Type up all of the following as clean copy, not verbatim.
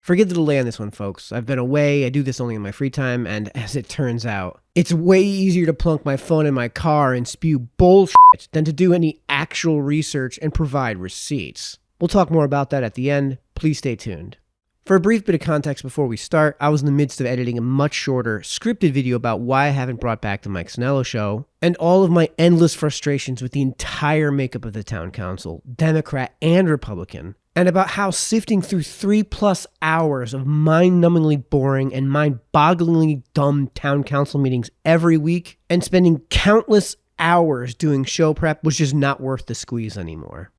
Forget the delay on this one, folks. I've been away, I do this only in my free time, and as it turns out, it's way easier to plunk my phone in my car and spew bullshit than to do any actual research and provide receipts. We'll talk more about that at the end. Please stay tuned. For a brief bit of context before we start, I was in the midst of editing a much shorter, scripted video about why I haven't brought back the Mike Snello show, and all of my endless frustrations with the entire makeup of the town council, Democrat and Republican, and about how sifting through 3+ hours of mind-numbingly boring and mind-bogglingly dumb town council meetings every week, and spending countless hours doing show prep was just not worth the squeeze anymore.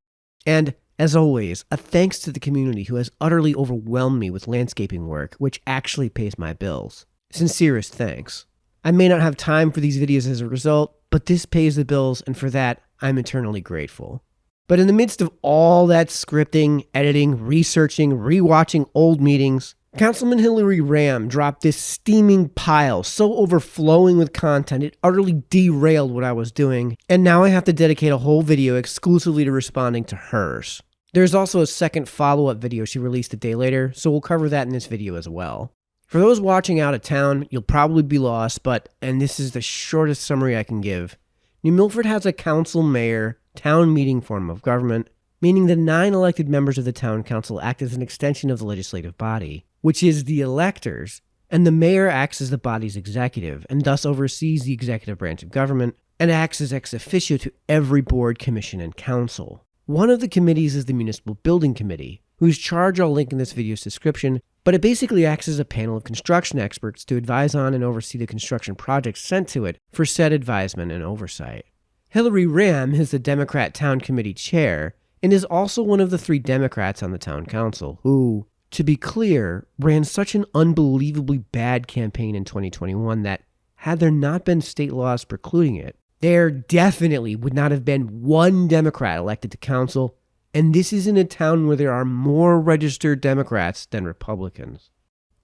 And as always, a thanks to the community who has utterly overwhelmed me with landscaping work, which actually pays my bills. Sincerest thanks. I may not have time for these videos as a result, but this pays the bills, and for that, I'm eternally grateful. But in the midst of all that scripting, editing, researching, rewatching old meetings, Councilman Hilary dropped this steaming pile so overflowing with content it utterly derailed what I was doing, and now I have to dedicate a whole video exclusively to responding to hers. There's also a second follow-up video she released a day later, so we'll cover that in this video as well. For those watching out of town, you'll probably be lost, but, and this is the shortest summary I can give, New Milford has a council-mayor, town meeting form of government, meaning the 9 elected members of the town council act as an extension of the legislative body, which is the electors, and the mayor acts as the body's executive, and thus oversees the executive branch of government, and acts as ex officio to every board, commission, and council. One of the committees is the Municipal Building Committee, whose charge I'll link in this video's description, but it basically acts as a panel of construction experts to advise on and oversee the construction projects sent to it for said advisement and oversight. Hilary is the Democrat Town Committee chair, and is also one of the 3 Democrats on the town council, who, to be clear, ran such an unbelievably bad campaign in 2021 that, had there not been state laws precluding it, there definitely would not have been one Democrat elected to council, and this is in a town where there are more registered Democrats than Republicans.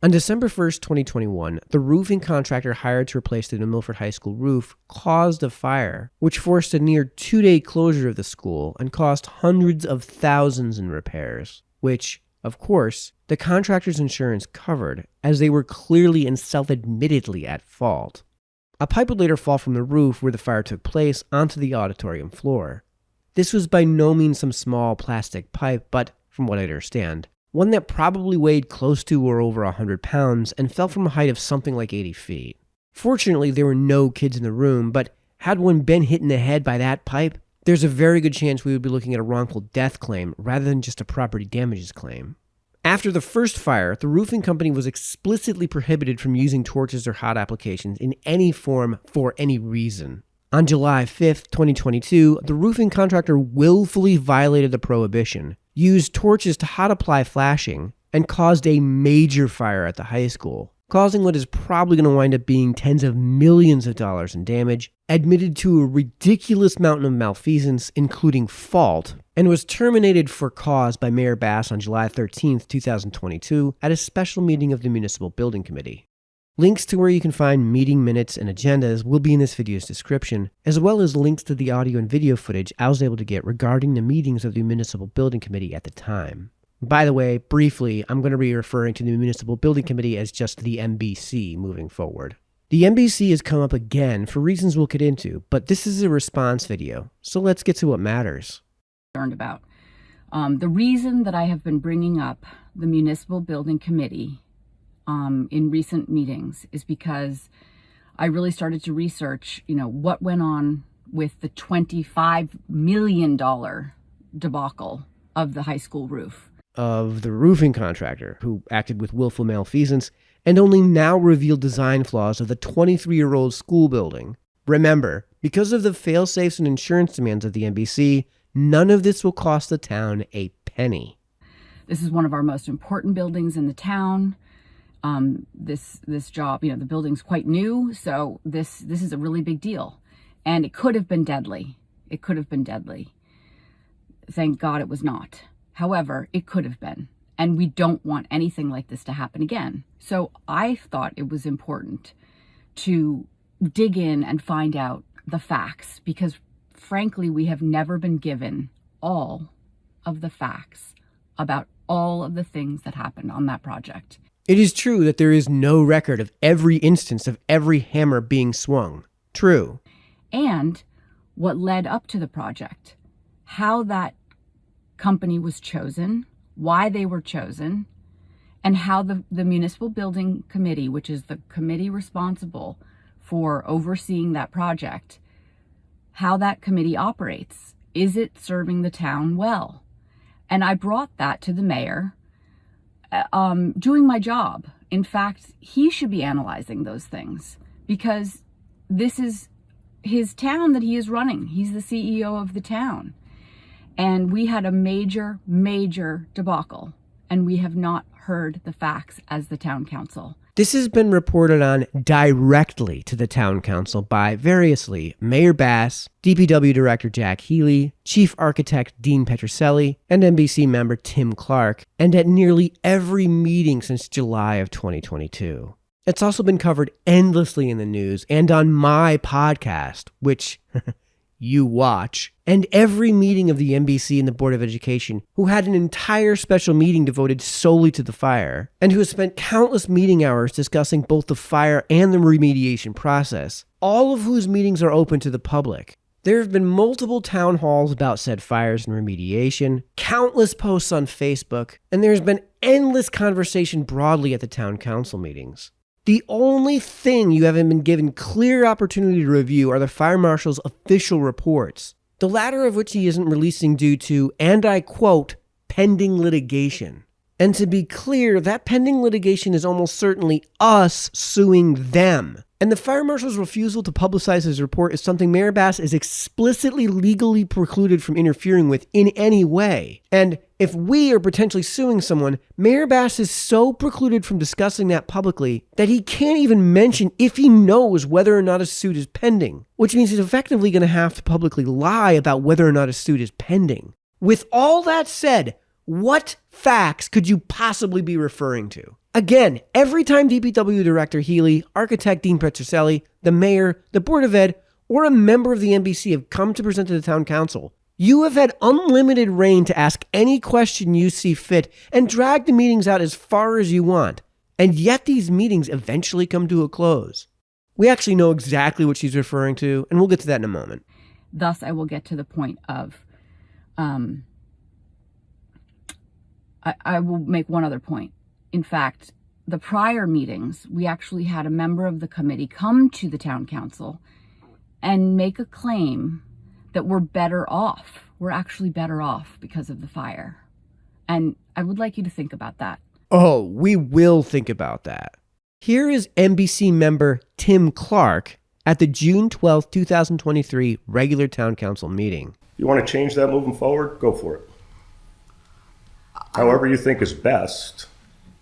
On December 1st, 2021, the roofing contractor hired to replace the New Milford High School roof caused a fire, which forced a near 2-day closure of the school and cost hundreds of thousands in repairs, which, of course, the contractor's insurance covered, as they were clearly and self-admittedly at fault. A pipe would later fall from the roof where the fire took place onto the auditorium floor. This was by no means some small plastic pipe, but, from what I understand, one that probably weighed close to or over 100 pounds and fell from a height of something like 80 feet. Fortunately, there were no kids in the room, but had one been hit in the head by that pipe, there's a very good chance we would be looking at a wrongful death claim rather than just a property damages claim. After the first fire, the roofing company was explicitly prohibited from using torches or hot applications in any form for any reason. On July 5th, 2022, the roofing contractor willfully violated the prohibition, used torches to hot apply flashing, and caused a major fire at the high school, causing what is probably going to wind up being tens of millions of dollars in damage, admitted to a ridiculous mountain of malfeasance, including fault, and was terminated for cause by Mayor Bass on July 13, 2022, at a special meeting of the Municipal Building Committee. Links to where you can find meeting minutes and agendas will be in this video's description, as well as links to the audio and video footage I was able to get regarding the meetings of the Municipal Building Committee at the time. By the way, briefly, I'm going to be referring to the Municipal Building Committee as just the MBC moving forward. The MBC has come up again for reasons we'll get into, but this is a response video, so let's get to what matters. About. The reason that I have been bringing up the Municipal Building Committee in recent meetings is because I really started to research, what went on with the $25 million debacle of the high school roof. Of the roofing contractor who acted with willful malfeasance and only now revealed design flaws of the 23-year-old school building. Remember, because of the fail-safes and insurance demands of the NBC, none of this will cost the town a penny. This is one of our most important buildings in the town. This job, the building's quite new, so this is a really big deal. And it could have been deadly. It could have been deadly. Thank God it was not. However, it could have been. And we don't want anything like this to happen again. So I thought it was important to dig in and find out the facts, because frankly, we have never been given all of the facts about all of the things that happened on that project. It is true that there is no record of every instance of every hammer being swung. True. And what led up to the project, how that company was chosen, why they were chosen, and how the Municipal Building Committee, which is the committee responsible for overseeing that project, how that committee operates. Is it serving the town well? And I brought that to the mayor doing my job. In fact, he should be analyzing those things because this is his town that he is running. He's the CEO of the town. And we had a major, major debacle, and we have not heard the facts as the town council. This has been reported on directly to the town council by variously Mayor Bass, DPW Director Jack Healy, Chief Architect Dean Petroselli, and NBC member Tim Clark, and at nearly every meeting since July of 2022. It's also been covered endlessly in the news and on my podcast, which you watch, and every meeting of the NBC and the Board of Education, who had an entire special meeting devoted solely to the fire, and who has spent countless meeting hours discussing both the fire and the remediation process, all of whose meetings are open to the public. There have been multiple town halls about said fires and remediation, countless posts on Facebook, and there's been endless conversation broadly at the town council meetings. The only thing you haven't been given clear opportunity to review are the fire marshal's official reports, the latter of which he isn't releasing due to, and I quote, pending litigation. And to be clear, that pending litigation is almost certainly us suing them. And the fire marshal's refusal to publicize his report is something Mayor Bass is explicitly legally precluded from interfering with in any way. And if we are potentially suing someone, Mayor Bass is so precluded from discussing that publicly that he can't even mention if he knows whether or not a suit is pending, which means he's effectively going to have to publicly lie about whether or not a suit is pending. With all that said, what facts could you possibly be referring to? Again, every time DPW Director Healy, Architect Dean Petroselli, the Mayor, the Board of Ed, or a member of the NBC have come to present to the Town Council, you have had unlimited reign to ask any question you see fit and drag the meetings out as far as you want. And yet these meetings eventually come to a close. We actually know exactly what she's referring to, and we'll get to that in a moment. Thus, I will get to the point of, I will make one other point. In fact, the prior meetings, we actually had a member of the committee come to the town council and make a claim that we're better off. We're actually better off because of the fire. And I would like you to think about that. Oh, we will think about that. Here is NBC member Tim Clark at the June 12, 2023 regular town council meeting. You want to change that moving forward? Go for it. However you think is best,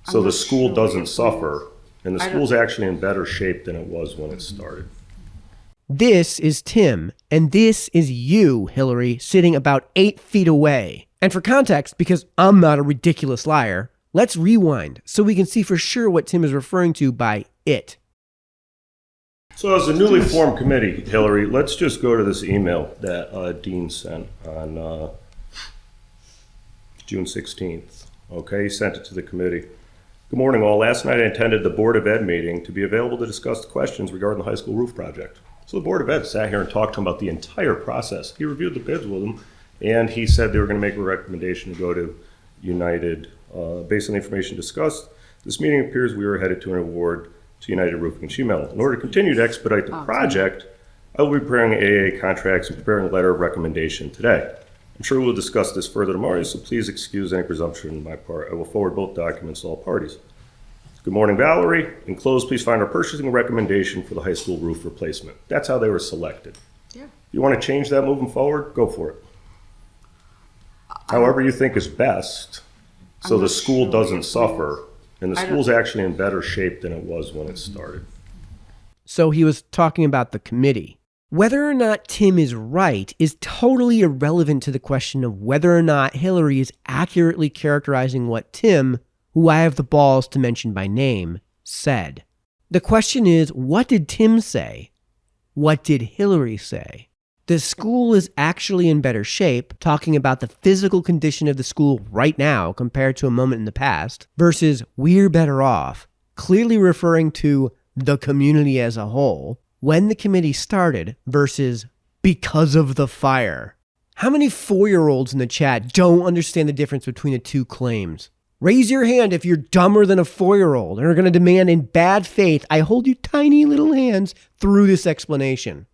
so the school doesn't suffer, and the school's actually in better shape than it was when it started. This is Tim, and this is you, Hilary, sitting about 8 feet away. And for context, because I'm not a ridiculous liar, let's rewind so we can see for sure what Tim is referring to by it. So as a newly formed committee, Hilary, let's just go to this email that Dean sent on June 16th. Okay, he sent it to the committee. Good morning, all. Last night I attended the Board of Ed meeting to be available to discuss the questions regarding the high school roof project. So the Board of Ed sat here and talked to him about the entire process. He reviewed the bids with them, and he said they were going to make a recommendation to go to United. Based on the information discussed, this meeting appears we were headed to an award to United Roofing and Sheet Metal. In order to continue to expedite the project, I will be preparing AA contracts and preparing a letter of recommendation today. I'm sure we'll discuss this further tomorrow, so please excuse any presumption on my part. I will forward both documents to all parties. Good morning, Valerie. Enclosed, please find our purchasing recommendation for the high school roof replacement. That's how they were selected. Yeah. You want to change that moving forward? Go for it. However you think is best, so the school doesn't suffer, and the school's actually in better shape than it was when it started. So he was talking about the committee. Whether or not Tim is right is totally irrelevant to the question of whether or not Hilary is accurately characterizing what Tim, who I have the balls to mention by name, said. The question is, what did Tim say? What did Hilary say? The school is actually in better shape, talking about the physical condition of the school right now compared to a moment in the past, versus we're better off, clearly referring to the community as a whole, when the committee started versus because of the fire. How many 4-year-olds in the chat don't understand the difference between the two claims? Raise your hand if you're dumber than a 4-year-old and are going to demand in bad faith I hold you tiny little hands through this explanation.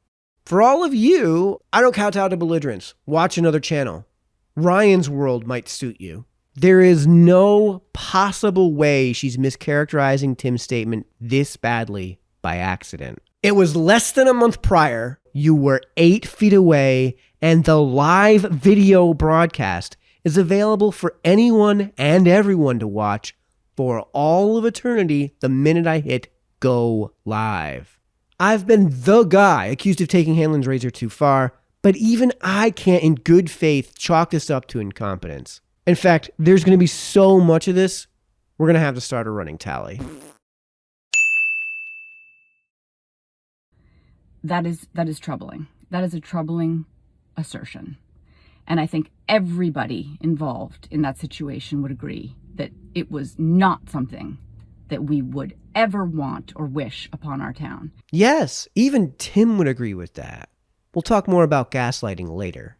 For all of you, I don't kowtow to belligerence. Watch another channel. Ryan's world might suit you. There is no possible way she's mischaracterizing Tim's statement this badly by accident. It was less than a month prior. You were 8 feet away, and the live video broadcast is available for anyone and everyone to watch for all of eternity the minute I hit go live. I've been the guy accused of taking Hanlon's razor too far, but even I can't in good faith chalk this up to incompetence. In fact, there's going to be so much of this, we're going to have to start a running tally. That is troubling. That is a troubling assertion. And I think everybody involved in that situation would agree that it was not something that we would ever want or wish upon our town. Yes, even Tim would agree with that. We'll talk more about gaslighting later.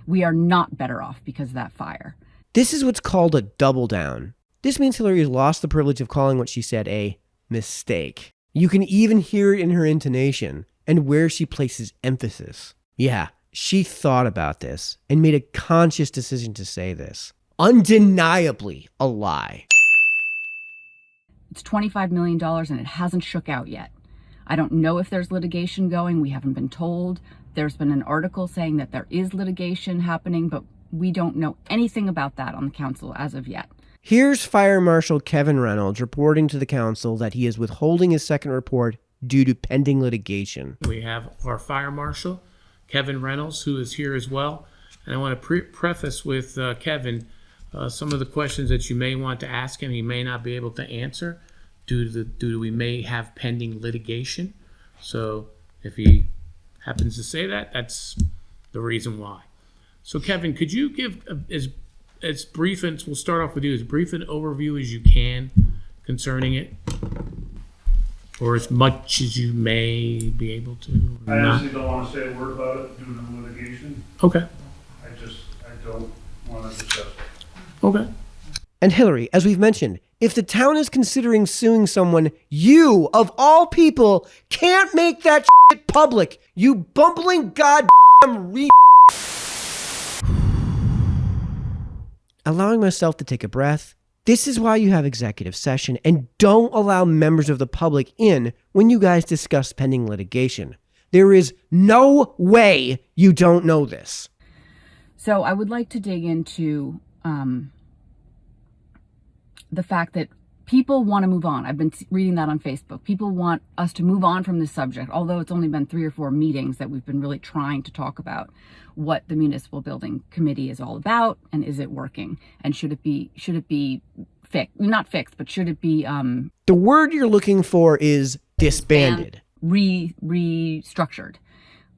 We are not better off because of that fire. This is what's called a double down. This means Hilary has lost the privilege of calling what she said a mistake. You can even hear it in her intonation and where she places emphasis. Yeah, she thought about this and made a conscious decision to say this. Undeniably a lie. It's $25 million and it hasn't shook out yet. I don't know if there's litigation going. We haven't been told. There's been an article saying that there is litigation happening, but we don't know anything about that on the council as of yet. Here's Fire Marshal Kevin Reynolds reporting to the council that he is withholding his second report due to pending litigation. We have our Fire Marshal, Kevin Reynolds, who is here as well. And I want to preface with Kevin some of the questions that you may want to ask him. He may not be able to answer due to we may have pending litigation. So if he happens to say that, that's the reason why. So Kevin, could you give as brief, and we'll start off with you, as brief an overview as you can concerning it, or as much as you may be able to? I honestly don't want to say a word about it due to litigation. Okay. I don't want to discuss it. Okay. And Hilary, as we've mentioned, if the town is considering suing someone, you, of all people, can't make that shit public. You bumbling goddamn re... Allowing myself to take a breath, this is why you have executive session, and don't allow members of the public in when you guys discuss pending litigation. There is no way you don't know this. So I would like to dig into the fact that people want to move on. I've been reading that on Facebook. People want us to move on from this subject, although it's only been 3 or 4 meetings that we've been really trying to talk about what the municipal building committee is all about, and is it working, and should it be fixed? Not fixed, but should it be the word you're looking for is disbanded, restructured,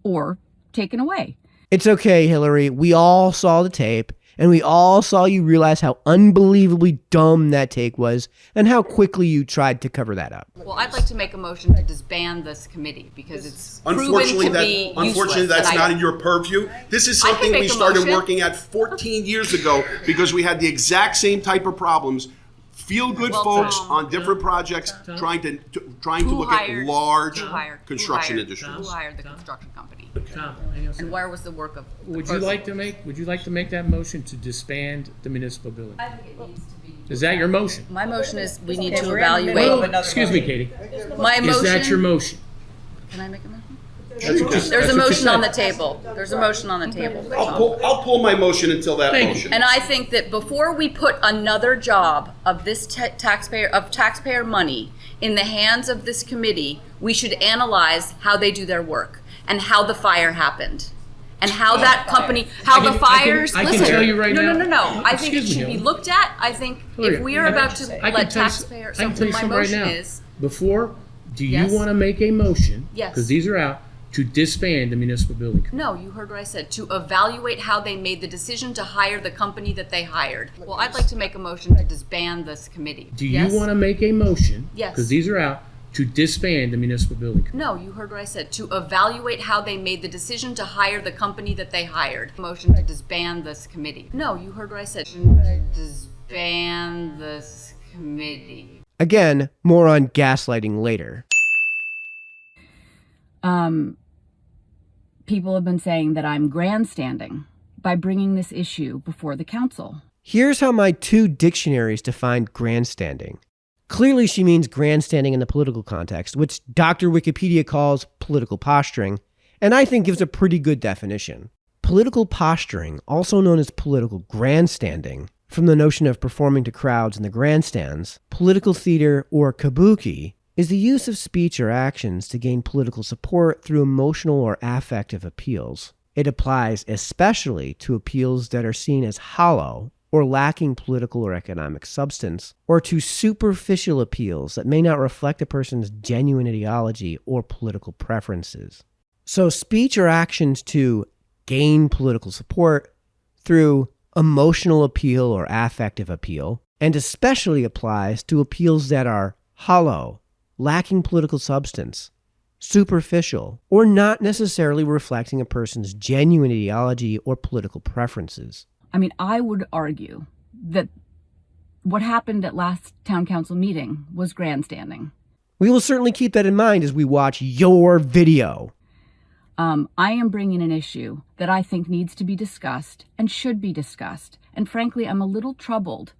or taken away. It's okay, Hilary. We all saw the tape, and we all saw you realize how unbelievably dumb that take was and how quickly you tried to cover that up. Well, I'd like to make a motion to disband this committee because it's proven to be useless. Unfortunately, that's not in your purview. This is something we started working at 14 years ago because we had the exact same type of problems. Feel-good folks on different projects trying to look at large construction industries. Who hired the construction company? Tom, And where was the work of the would person? you like to make that motion to disband the municipal building? I think it needs to be. Is that your motion? My motion is we need to Well, evaluate. excuse me, Katie. My motion. Is that your motion? Can I make a motion? That's what you- There's that's a what you motion said. on the table. There's a motion on the table. I'll pull my motion until that Thank you. motion. And I think that before we put another job of this taxpayer money in the hands of this committee, we should analyze how they do their work and how the fire happened. And how that company, how the fires, I can listen. tell you right now. No. I think it Excuse me, should be Hilary. looked at. I think if we are about to let taxpayers, I can tell you my something right motion now. is, Before, do you Yes. want to make a motion? Yes. Because these are out, to disband the municipal building committee. No, you heard what I said. To evaluate how they made the decision to hire the company that they hired. Well, I'd like to make a motion to disband this committee. Do you want to make a motion? Yes. Because these are out, to disband the municipal building committee. No, you heard what I said. To evaluate how they made the decision to hire the company that they hired. Motion to disband this committee. No, you heard what I said. Disband this committee. Again, more on gaslighting later. People have been saying that I'm grandstanding by bringing this issue before the council. Here's how my 2 dictionaries define grandstanding. Clearly she means grandstanding in the political context, which Dr. Wikipedia calls political posturing, and I think gives a pretty good definition. Political posturing, also known as political grandstanding, from the notion of performing to crowds in the grandstands, political theater, or kabuki, is the use of speech or actions to gain political support through emotional or affective appeals. It applies especially to appeals that are seen as hollow or lacking political or economic substance, or to superficial appeals that may not reflect a person's genuine ideology or political preferences. So speech or actions to gain political support through emotional appeal or affective appeal, and especially applies to appeals that are hollow, lacking political substance, superficial, or not necessarily reflecting a person's genuine ideology or political preferences. I mean, I would argue that what happened at last town council meeting was grandstanding. We will certainly keep that in mind as we watch your video. I am bringing an issue that I think needs to be discussed and should be discussed. And frankly, I'm a little troubled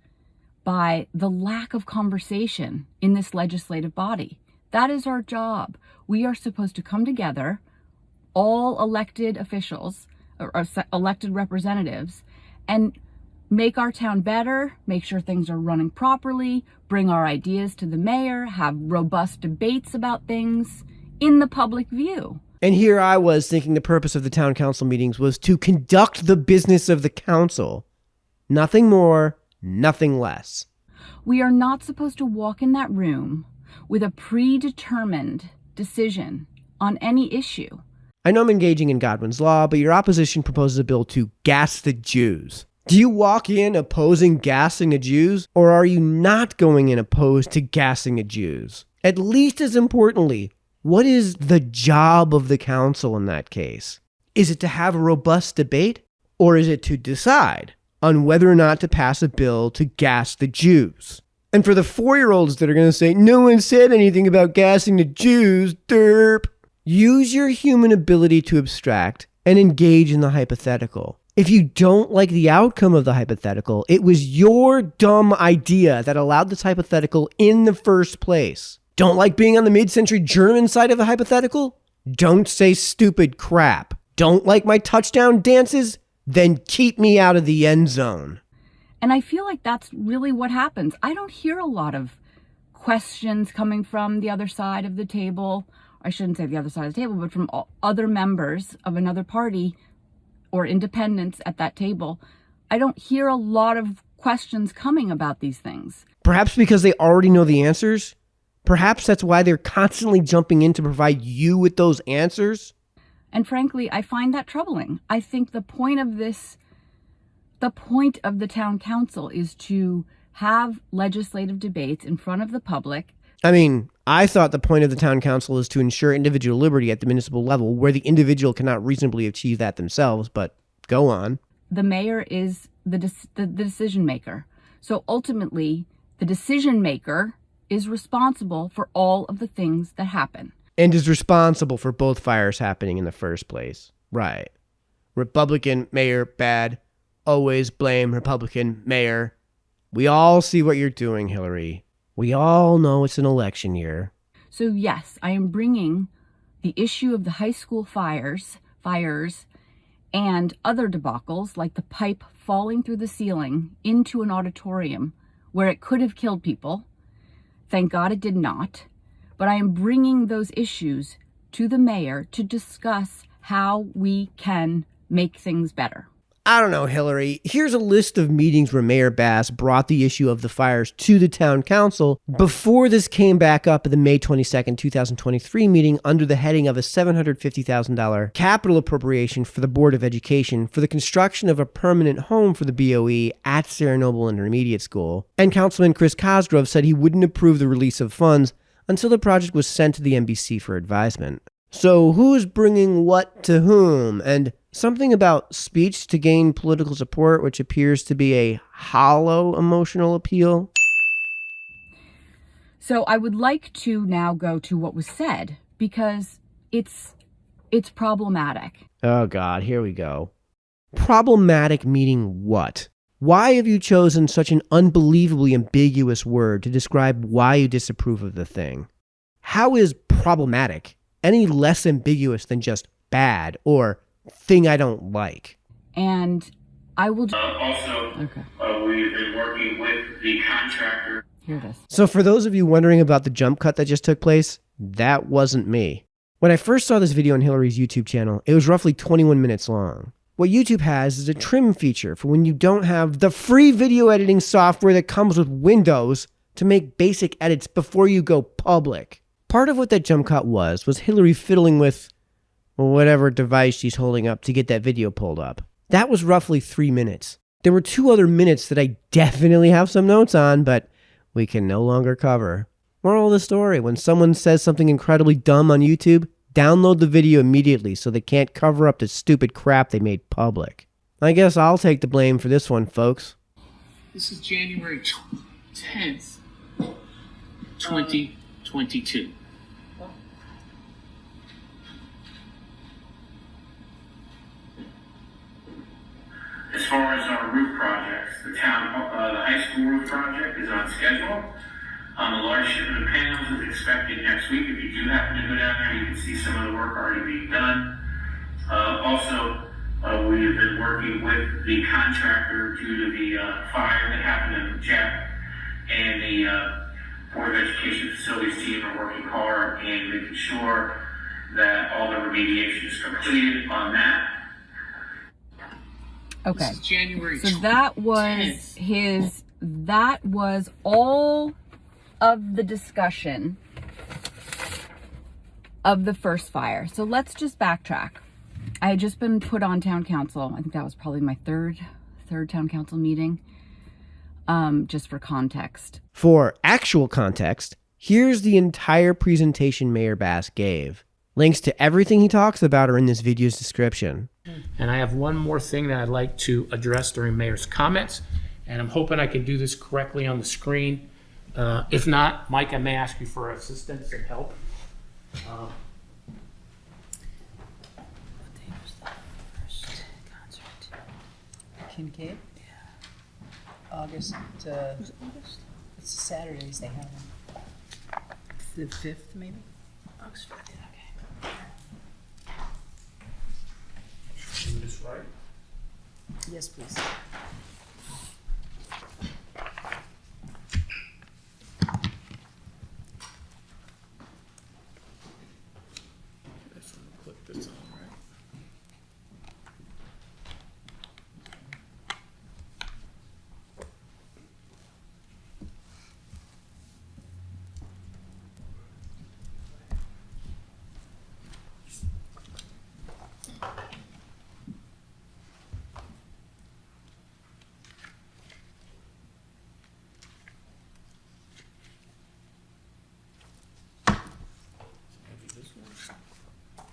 by the lack of conversation in this legislative body. That is our job. We are supposed to come together, all elected officials or elected representatives, and make our town better, make sure things are running properly, bring our ideas to the mayor, have robust debates about things in the public view. And here I was thinking the purpose of the town council meetings was to conduct the business of the council. Nothing more, nothing less. We are not supposed to walk in that room with a predetermined decision on any issue. I know I'm engaging in Godwin's law, but your opposition proposes a bill to gas the Jews. Do you walk in opposing gassing the Jews, or are you not going in opposed to gassing the Jews? At least as importantly, what is the job of the council in that case? Is it to have a robust debate, or is it to decide on whether or not to pass a bill to gas the Jews? And for the 4-year-olds that are going to say, no one said anything about gassing the Jews, derp, use your human ability to abstract and engage in the hypothetical. If you don't like the outcome of the hypothetical, it was your dumb idea that allowed this hypothetical in the first place. Don't like being on the mid-century German side of the hypothetical? Don't say stupid crap. Don't like my touchdown dances? Then keep me out of the end zone. And I feel like that's really what happens. I don't hear a lot of questions coming from the other side of the table. I shouldn't say the other side of the table, but from other members of another party or independents at that table. I don't hear a lot of questions coming about these things. Perhaps because they already know the answers? Perhaps that's why they're constantly jumping in to provide you with those answers? And frankly, I find that troubling. I think the point of the town council is to have legislative debates in front of the public. I mean, I thought the point of the town council is to ensure individual liberty at the municipal level where the individual cannot reasonably achieve that themselves, but go on. The mayor is the decision maker. So ultimately, the decision maker is responsible for all of the things that happen. And is responsible for both fires happening in the first place. Right. Republican mayor bad. Always blame Republican mayor. We all see what you're doing, Hilary. We all know it's an election year. So yes, I am bringing the issue of the high school fires, and other debacles like the pipe falling through the ceiling into an auditorium where it could have killed people. Thank God it did not. But I am bringing those issues to the mayor to discuss how we can make things better. I don't know, Hilary. Here's a list of meetings where Mayor Bass brought the issue of the fires to the town council before this came back up at the May 22nd, 2023 meeting under the heading of a $750,000 capital appropriation for the Board of Education for the construction of a permanent home for the BOE at Sarah Noble Intermediate School. And Councilman Chris Cosgrove said he wouldn't approve the release of funds until the project was sent to the MBC for advisement. So who's bringing what to whom? And something about speech to gain political support, which appears to be a hollow emotional appeal. So I would like to now go to what was said because it's problematic. Oh God, here we go. Problematic meaning what? Why have you chosen such an unbelievably ambiguous word to describe why you disapprove of the thing? How is problematic any less ambiguous than just bad or thing I don't like? And I will we've been working with the contractor. Here it is. So for those of you wondering about the jump cut that just took place, that wasn't me. When I first saw this video on Hilary's YouTube channel, it was roughly 21 minutes long. What YouTube has is a trim feature for when you don't have the free video editing software that comes with Windows to make basic edits before you go public. Part of what that jump cut was Hilary fiddling with whatever device she's holding up to get that video pulled up. That was roughly 3 minutes. There were 2 other minutes that I definitely have some notes on, but we can no longer cover. Moral of the story, when someone says something incredibly dumb on YouTube, download the video immediately so they can't cover up the stupid crap they made public. I guess I'll take the blame for this one, folks. This is January 10th, 2022. As far as our roof projects, the high school roof project is on schedule. A large shipment of panels is expected next week. If you do happen to go down there, you can see some of the work already being done. We have been working with the contractor due to the fire that happened in Jack, and the Board of Education facilities team are working hard and making sure that all the remediation is completed on that. Okay. This is January So that was all of the discussion of the first fire. So let's just backtrack. I had just been put on town council. I think that was probably my third town council meeting. Just for context. For actual context, here's the entire presentation Mayor Bass gave. Links to everything he talks about are in this video's description. And I have one more thing that I'd like to address during Mayor's comments, and I'm hoping I can do this correctly on the screen. If not, Mike, I may ask you for assistance and help. What day was the first concert? Kincaid? Yeah. August. Was it August? It's Saturdays they have them. The 5th, maybe? August 5th, okay. Do this right. Yes, please. This one, click this on, right?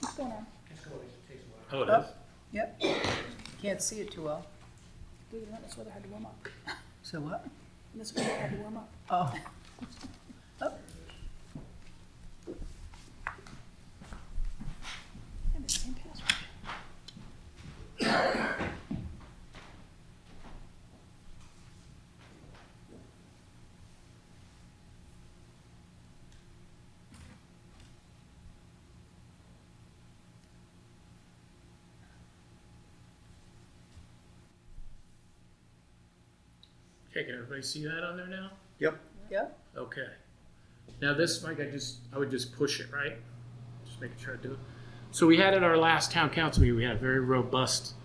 What's going on? Oh, it is? Yep. Can't see it too well. Believe it or not, that's why they had to warm up. So what? That's why they had to warm up. Oh. Oh. Yeah, the same password. Okay, can everybody see that on there now? Yep. Yep. Okay. Now this, Mike, I would just push it, right? Just making sure I do it. So we had at our last town council meeting, we had a very robust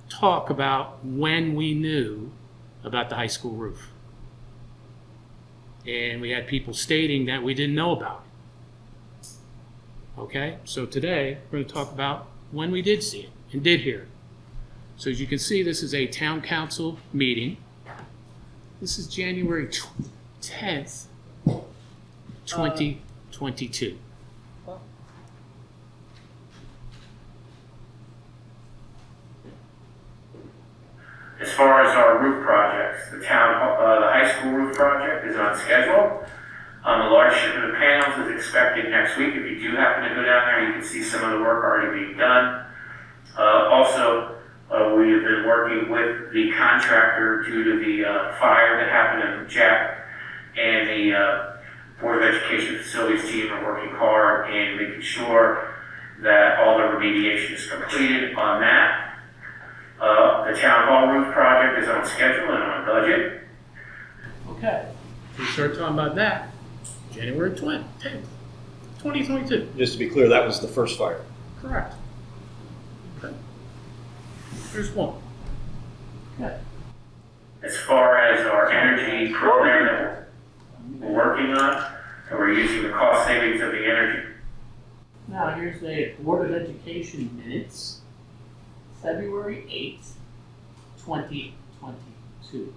talk about when we knew about the high school roof. And we had people stating that we didn't know about it. Okay, so today we're going to talk about when we did see it and did hear it. So as you can see, this is a town council meeting. This is January 10th, 2022. As far as our roof projects, the high school roof project is on schedule. A large shipment of panels is expected next week. If you do happen to go down there, you can see some of the work already being done. We have been working with the contractor due to the fire that happened in Jack, and the Board of Education facilities team are working hard and making sure that all the remediation is completed on that. The town hall roof project is on schedule and on budget. Okay, we start talking about that January 10th, 2022. Just to be clear, that was the first fire. Correct. Okay. Here's one. Okay. As far as our energy program that we're working on, and we're using the cost savings of the energy. Now here's the Board of Education minutes, February 8th, 2022.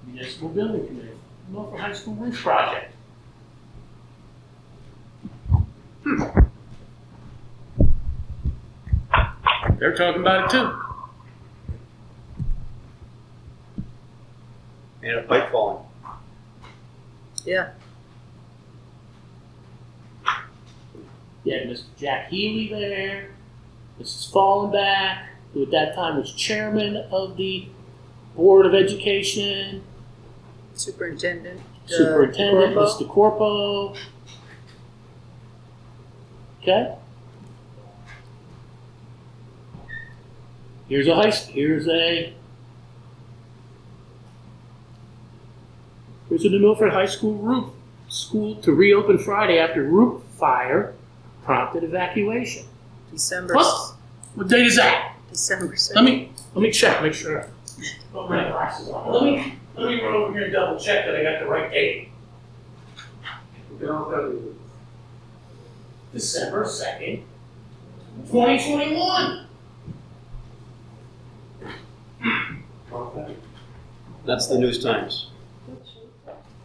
Municipal Building Committee, Milford High School Roof Project. They're talking about it too. And a pipe falling. Yeah. You had Mr. Jack Healy there, Mrs. Fallenbach, who at that time was chairman of the Board of Education, Superintendent. Superintendent, Corpo. Mr. Corpo. Okay? Here's a New Milford High School roof school to reopen Friday after roof fire prompted evacuation. December. What date is that? December 2nd. Let me check, make sure. Put my glasses on. Let me run over here and double check that I got the right date. December 2nd, 2021. That's the News Times.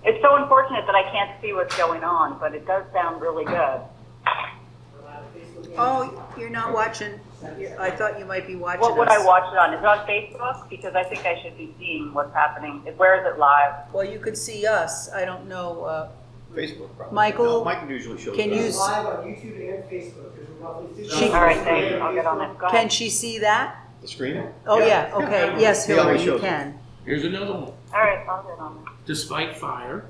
It's so unfortunate that I can't see what's going on, but it does sound really good. Oh, you're not watching. I thought you might be watching What would us. I watch it on? Is it on Facebook? Because I think I should be seeing what's happening. Where is it live? Well, you could see us. I don't know. Facebook, probably. Michael, No, Mike usually shows can us. you? It's live on YouTube and Facebook. There's roughly 50. She- All right, thanks. I'll get on it. Go Can ahead. she see that? The screen? Oh yeah. Okay. Yes, He always Hilary, you shows it. can. Here's another one. All right, I'll get on it. Despite fire,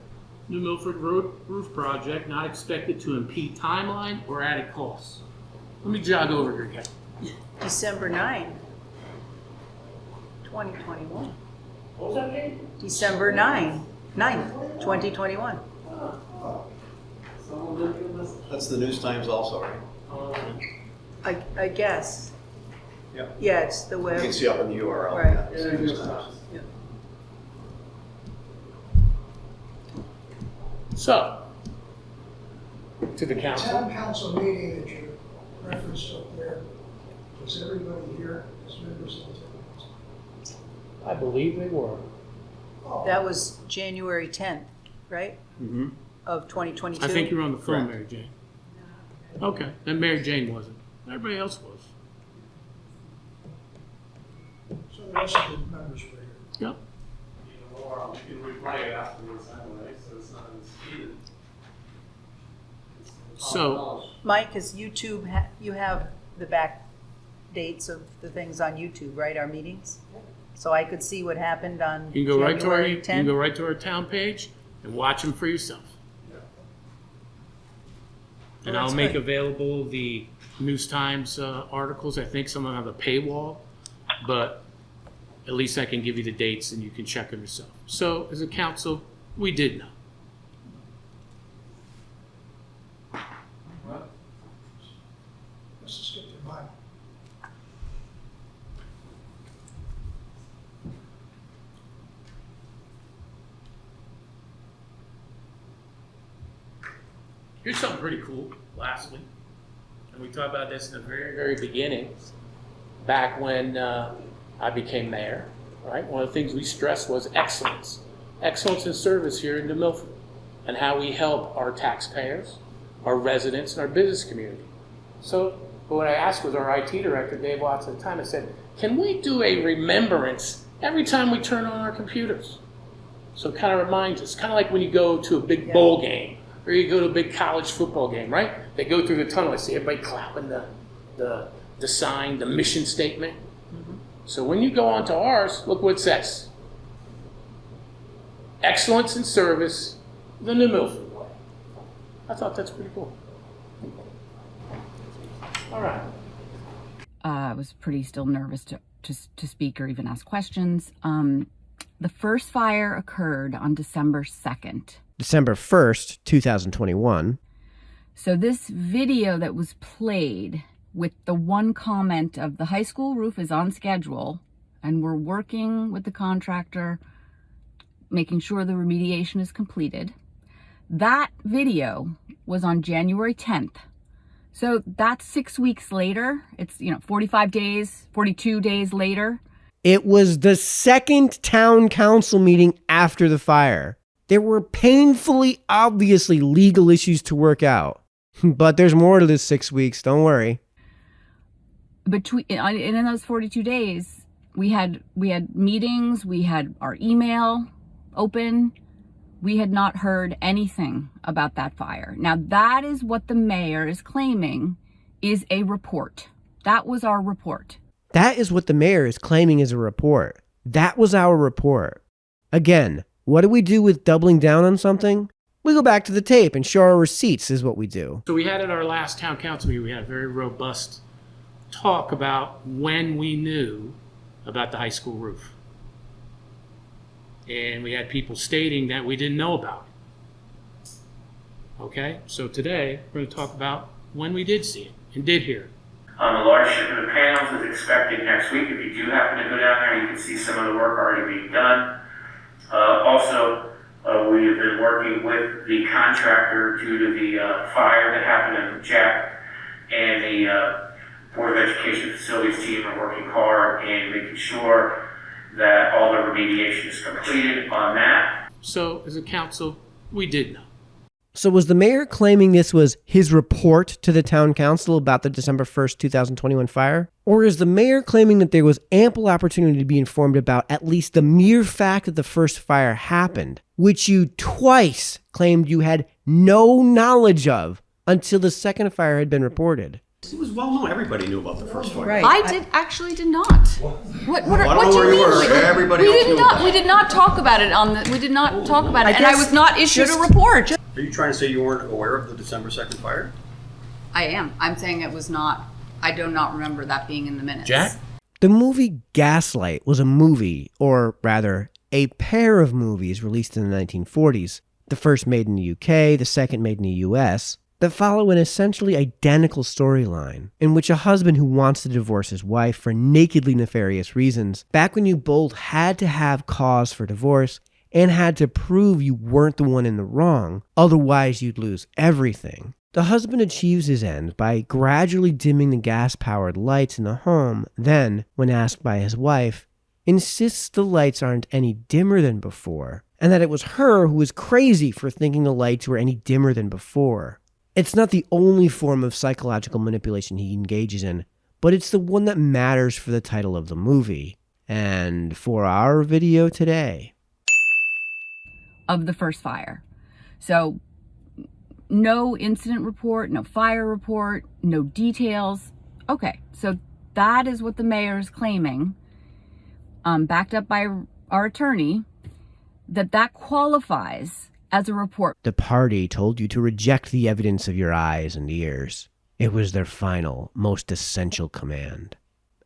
New Milford Road roof project not expected to impede timeline or added costs. Let me jog over here again. December 9, 2021. What was that date? December 9th, 2021. That's the News Times also, right? I guess. Yep. Yeah, it's the You web. can see up in the URL. Right. Yeah, it's the News Times. Yeah. So, to the The council. town council meeting that you referenced up there, was everybody here as members of the town council? I believe they were. Oh, That was January 10th, right? Mm-hmm. Of 2022. I think you were on the phone, Correct. Mary Jane. Okay, then Mary Jane wasn't. Everybody else was. so the rest of the members were here. Yep. Or you can replay it afterwards anyway, so it's not disputed. So, Mike, is YouTube, you have the back dates of the things on YouTube, right, our meetings? So I could see what happened on you can go right to our, January you can 10th? go right to our town page and watch them for yourself. And Well, I'll that's make good. available the News Times articles. I think some of them have a paywall, but at least I can give you the dates and you can check them yourself. So, as a council, we did know. Here's something pretty cool, lastly. And we talked about this in the very, very beginning, back when I became mayor, right? One of the things we stressed was excellence. Excellence in service here in New Milford, and how we help our taxpayers, our residents, and our business community. So what I asked was our IT director, Dave Watts, at the time, I said, can we do a remembrance every time we turn on our computers? So it kind of reminds us, kind of like when you go to a big bowl game, or you go to a big college football game, right? They go through the tunnel, I see everybody clapping the sign, the mission statement. So when you go onto ours, look what it says. Excellence in service, the New Milford way. I thought that's pretty cool. All right. I was pretty still nervous to speak or even ask questions. The first fire occurred on December 2nd. December 1st, 2021. So this video that was played with the one comment of the high school roof is on schedule and we're working with the contractor, making sure the remediation is completed. That video was on January 10th. So that's 6 weeks later. It's, 45 days, 42 days later. It was the second town council meeting after the fire. There were painfully, obviously legal issues to work out. But there's more to this 6 weeks, don't worry. In those 42 days, we had meetings, we had our email open. We had not heard anything about that fire. Now that is what the mayor is claiming is a report. That was our report. That is what the mayor is claiming is a report. That was our report. Again, what do we do with doubling down on something? We go back to the tape and show our receipts is what we do. So we had at our last town council meeting, we had a very robust talk about when we knew about the high school roof. And we had people stating that we didn't know about it. Okay, so today we're going to talk about when we did see it and did hear it. A large shipment of panels is expected next week. If you do happen to go down there, you can see some of the work already being done. We have been working with the contractor due to the fire that happened in Jack, and the Board of Education facilities team are working hard and making sure that all the remediation is completed on that. So as a council, we did know. So was the mayor claiming this was his report to the town council about the December 1st, 2021 fire? Or is the mayor claiming that there was ample opportunity to be informed about at least the mere fact that the first fire happened, which you twice claimed you had no knowledge of until the second fire had been reported? It was well known. Everybody knew about the first fire. Right. I actually did not. What do you mean? Everybody else knew about it. We did not talk about it we did not talk about it, and I guess was not issued a report. Are you trying to say you weren't aware of the December 2nd fire? I am. I'm saying it was not. I do not remember that being in the minutes. Jack? The movie Gaslight was a movie, or rather, a pair of movies released in the 1940s. The first made in the UK, the second made in the US, that follow an essentially identical storyline in which a husband who wants to divorce his wife for nakedly nefarious reasons, back when you both had to have cause for divorce and had to prove you weren't the one in the wrong, otherwise you'd lose everything. The husband achieves his end by gradually dimming the gas-powered lights in the home, then, when asked by his wife, insists the lights aren't any dimmer than before, and that it was her who was crazy for thinking the lights were any dimmer than before. It's not the only form of psychological manipulation he engages in, but it's the one that matters for the title of the movie. And for our video today. Of the first fire. So no incident report, no fire report, no details. Okay, so that is what the mayor is claiming, backed up by our attorney, that qualifies as a report. The party told you to reject the evidence of your eyes and ears. It was their final, most essential command.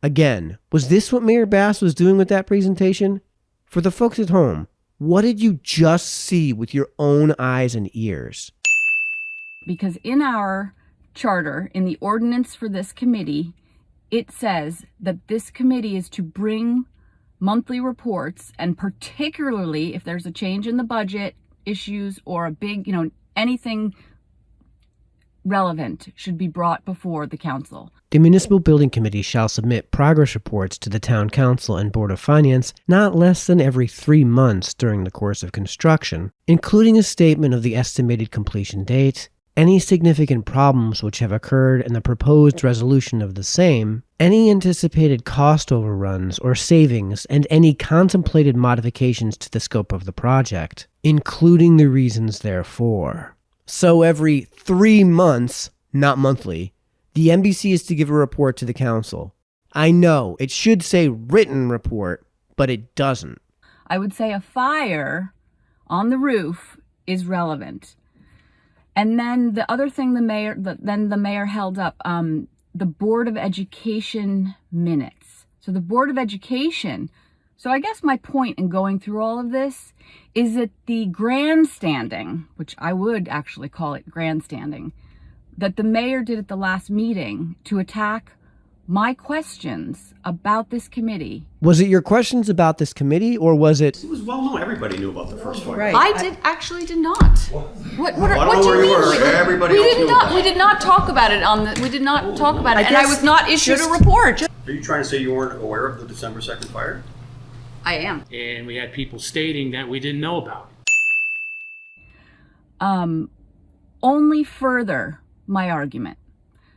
Again, was this what Mayor Bass was doing with that presentation? For the folks at home, what did you just see with your own eyes and ears? Because in our charter, in the ordinance for this committee, it says that this committee is to bring monthly reports, and particularly if there's a change in the budget, issues, or a big, anything relevant should be brought before the council. The Municipal Building Committee shall submit progress reports to the Town Council and Board of Finance not less than every 3 months during the course of construction, including a statement of the estimated completion date, any significant problems which have occurred and the proposed resolution of the same, any anticipated cost overruns or savings, and any contemplated modifications to the scope of the project, including the reasons therefor. So every 3 months, not monthly, the MBC is to give a report to the council. I know, it should say written report, but it doesn't. I would say a fire on the roof is relevant. And then the other thing the mayor held up, the Board of Education minutes. So the Board of Education, so I guess my point in going through all of this is that the grandstanding, which I would actually call it grandstanding, that the mayor did at the last meeting to attack my questions about this committee. Was it your questions about this committee, or was it... It was well known. Everybody knew about the first fire. Right. I actually did not. What do you mean? Everybody else knew about it. We did not talk about it we did not talk about it, and I was not issued a report. Are you trying to say you weren't aware of the December 2nd fire? I am. And we had people stating that we didn't know about it. Only further my argument.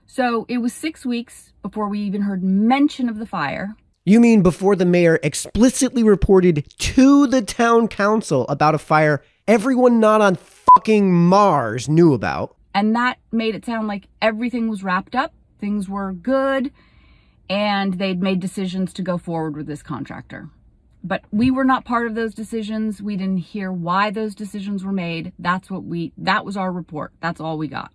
So it was 6 weeks before we even heard mention of the fire. You mean before the mayor explicitly reported to the town council about a fire everyone not on fucking Mars knew about? And that made it sound like everything was wrapped up, things were good, and they'd made decisions to go forward with this contractor. But we were not part of those decisions. We didn't hear why those decisions were made. That was our report. That's all we got.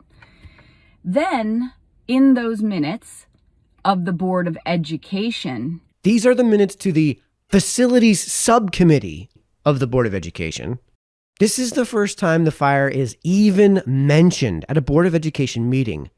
Then, in those minutes of the Board of Education... These are the minutes to the Facilities Subcommittee of the Board of Education. This is the first time the fire is even mentioned at a Board of Education meeting,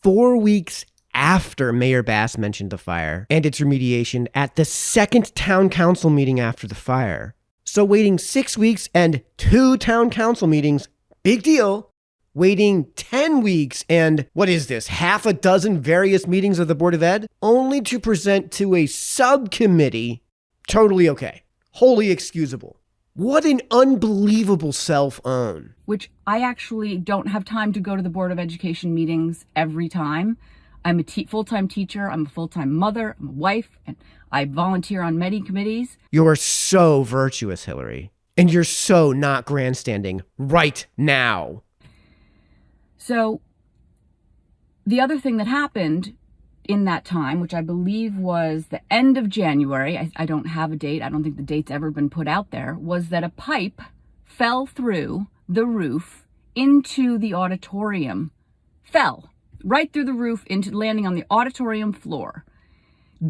4 weeks after Mayor Bass mentioned the fire and its remediation at the second town council meeting after the fire. So waiting 6 weeks and 2 town council meetings, big deal. Waiting 10 weeks and, what is this, half a dozen various meetings of the Board of Ed, only to present to a subcommittee, totally okay, wholly excusable. What an unbelievable self-own. Which I actually don't have time to go to the Board of Education meetings every time. I'm a full-time teacher, I'm a full-time mother, I'm a wife, and I volunteer on many committees. You're so virtuous, Hilary. And you're so not grandstanding right now. So the other thing that happened in that time, which I believe was the end of January, I don't have a date, I don't think the date's ever been put out there, was that a pipe fell through the roof into the auditorium, fell right through the roof into landing on the auditorium floor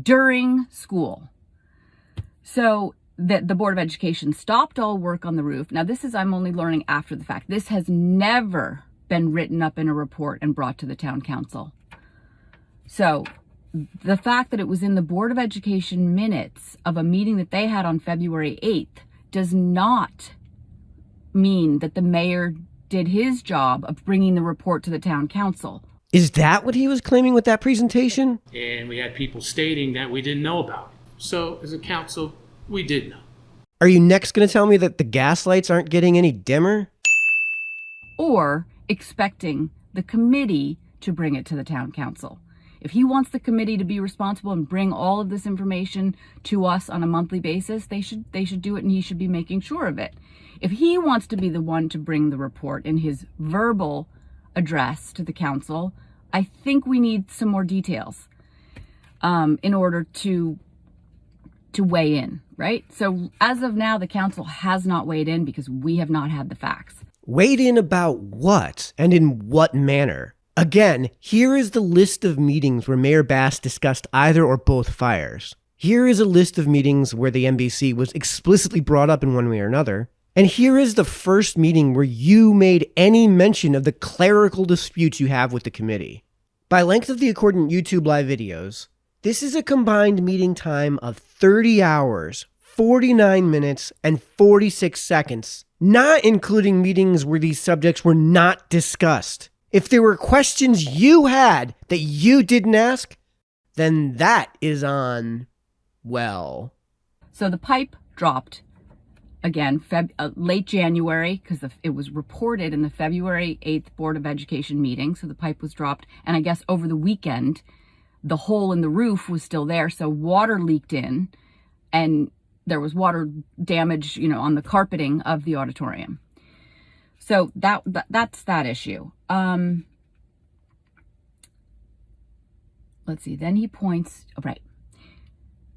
during school. So the Board of Education stopped all work on the roof. Now this is, I'm only learning after the fact. This has never been written up in a report and brought to the town council. So the fact that it was in the Board of Education minutes of a meeting that they had on February 8th does not mean that the mayor did his job of bringing the report to the town council. Is that what he was claiming with that presentation? And we had people stating that we didn't know about it. So as a council, we did know. Are you next going to tell me that the gas lights aren't getting any dimmer? Or expecting the committee to bring it to the town council. If he wants the committee to be responsible and bring all of this information to us on a monthly basis, they should do it, and he should be making sure of it. If he wants to be the one to bring the report in his verbal address to the council, I think we need some more details in order to weigh in, right? So as of now, the council has not weighed in because we have not had the facts. Weighed in about what and in what manner? Again, here is the list of meetings where Mayor Bass discussed either or both fires. Here is a list of meetings where the MBC was explicitly brought up in one way or another. And here is the first meeting where you made any mention of the clerical disputes you have with the committee. By length of the accordant YouTube live videos, this is a combined meeting time of 30 hours, 49 minutes, and 46 seconds, not including meetings where these subjects were not discussed. If there were questions you had that you didn't ask, then that is on, well. So the pipe dropped again, late January, because it was reported in the February 8th Board of Education meeting. So the pipe was dropped. And I guess over the weekend, the hole in the roof was still there. So water leaked in and there was water damage, on the carpeting of the auditorium. So that's that issue. Let's see. Then he points, right.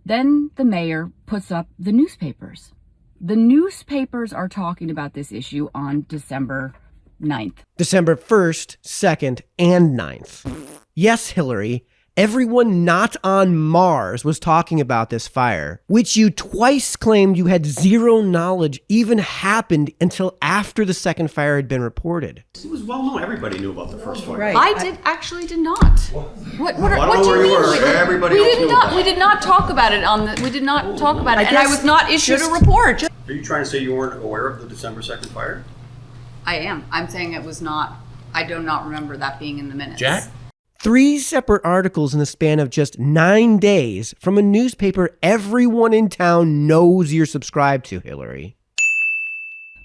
Then the mayor puts up the newspapers. The newspapers are talking about this issue on December 9th. December 1st, 2nd, and 9th. Yes, Hilary, everyone not on Mars was talking about this fire, which you twice claimed you had zero knowledge even happened until after the second fire had been reported. It was well known. Everybody knew about the first fire. Right. I actually did not. What do you mean? Everybody else knew about it. We did not talk about it and I was not issued a report. Are you trying to say you weren't aware of the December 2nd fire? I am. I'm saying it was not. I do not remember that being in the minutes. Jack? 3 separate articles in the span of just 9 days from a newspaper everyone in town knows you're subscribed to, Hilary.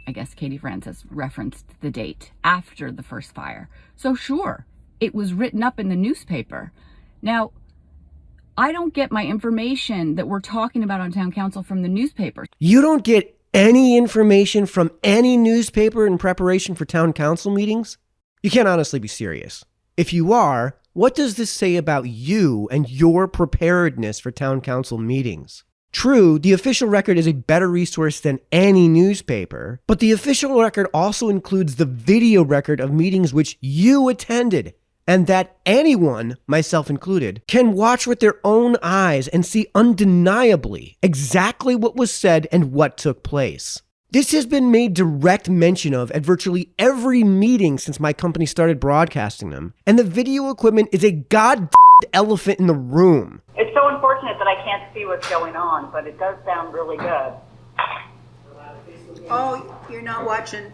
I guess Katie Francis referenced the date after the first fire. So sure, it was written up in the newspaper. Now, I don't get my information that we're talking about on town council from the newspaper. You don't get any information from any newspaper in preparation for town council meetings? You can't honestly be serious. If you are, what does this say about you and your preparedness for town council meetings? True, the official record is a better resource than any newspaper, but the official record also includes the video record of meetings which you attended, and that anyone, myself included, can watch with their own eyes and see undeniably exactly what was said and what took place. This has been made direct mention of at virtually every meeting since my company started broadcasting them, and the video equipment is a goddamn elephant in the room. It's so unfortunate that I can't see what's going on, but it does sound really good. Oh, you're not watching.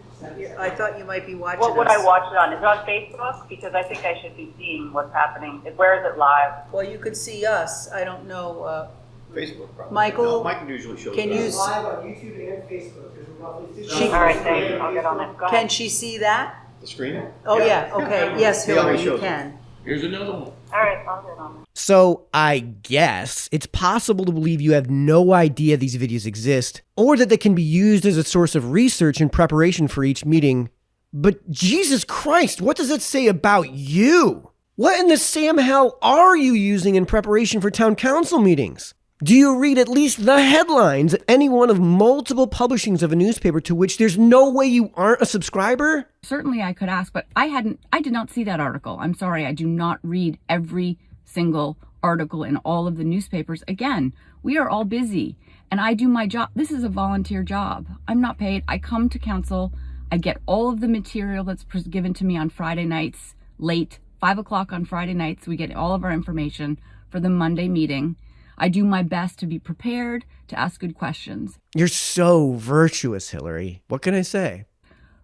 I thought you might be watching. What would I watch it on? Is it on Facebook? Because I think I should be seeing what's happening. Where is it live? Well, you could see us. I don't know. Facebook, probably. Michael, No, Mike usually shows can us. you? It's live on YouTube and Facebook. There's roughly 50. All right, thanks. I'll get on it. Go ahead. Can she see that? The screen? Oh yeah. Okay. Yes, He always Hilary, you shows it. can. Here's another one. All right, I'll get on it. So I guess it's possible to believe you have no idea these videos exist, or that they can be used as a source of research in preparation for each meeting. But Jesus Christ, what does it say about you? What in the Sam hell are you using in preparation for town council meetings? Do you read at least the headlines at any one of multiple publishings of a newspaper to which there's no way you aren't a subscriber? Certainly I could ask, but I did not see that article. I'm sorry, I do not read every single article in all of the newspapers. Again, we are all busy and I do my job. This is a volunteer job. I'm not paid. I come to council. I get all of the material that's given to me on Friday nights, late, 5 o'clock on Friday nights. We get all of our information for the Monday meeting. I do my best to be prepared, to ask good questions. You're so virtuous, Hilary. What can I say?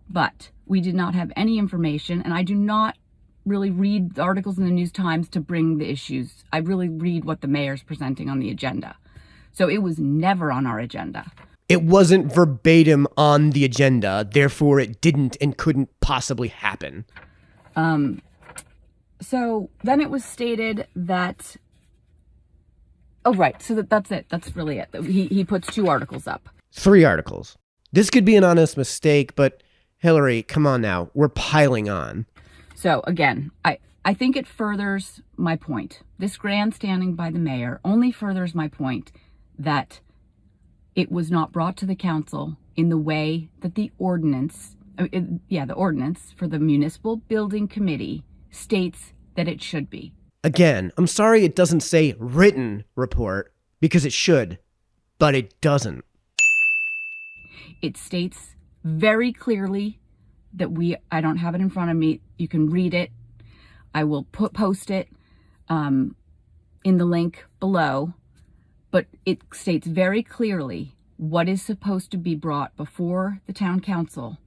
But we did not have any information, and I do not really read the articles in the News Times to bring the issues. I really read what the mayor's presenting on the agenda. So it was never on our agenda. It wasn't verbatim on the agenda, therefore it didn't and couldn't possibly happen. So then it was stated that, oh, right. So that's it. That's really it. He puts 2 articles up. 3 articles. This could be an honest mistake, but Hilary, come on now. We're piling on. So again, I think it furthers my point. This grandstanding by the mayor only furthers my point that it was not brought to the council in the way that the ordinance for the municipal building committee states that it should be. Again, I'm sorry it doesn't say written report, because it should, but it doesn't. It states very clearly that I don't have it in front of me. You can read it. I will post it in the link below, but it states very clearly what is supposed to be brought before the town council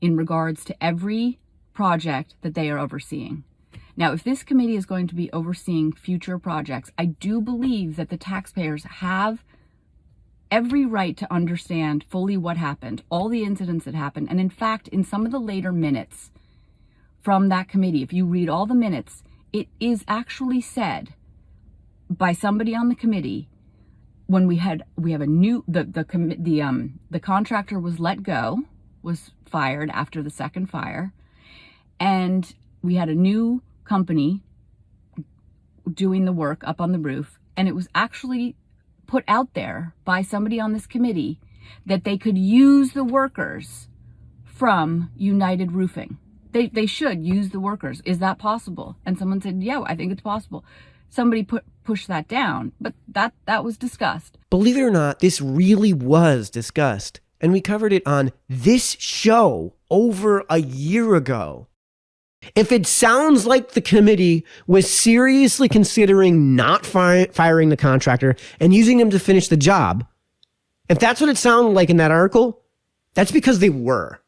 in regards to every project that they are overseeing. Now, if this committee is going to be overseeing future projects, I do believe that the taxpayers have every right to understand fully what happened, all the incidents that happened. And in fact, in some of the later minutes from that committee, if you read all the minutes, it is actually said by somebody on the committee when we have a new, the contractor was let go, was fired after the second fire, and we had a new company doing the work up on the roof, and it was actually put out there by somebody on this committee that they could use the workers from United Roofing. They should use the workers. Is that possible? And someone said, yeah, I think it's possible. Somebody pushed that down, but that was discussed. Believe it or not, this really was discussed, and we covered it on this show over a year ago. If it sounds like the committee was seriously considering not firing the contractor and using him to finish the job, if that's what it sounded like in that article, that's because they were.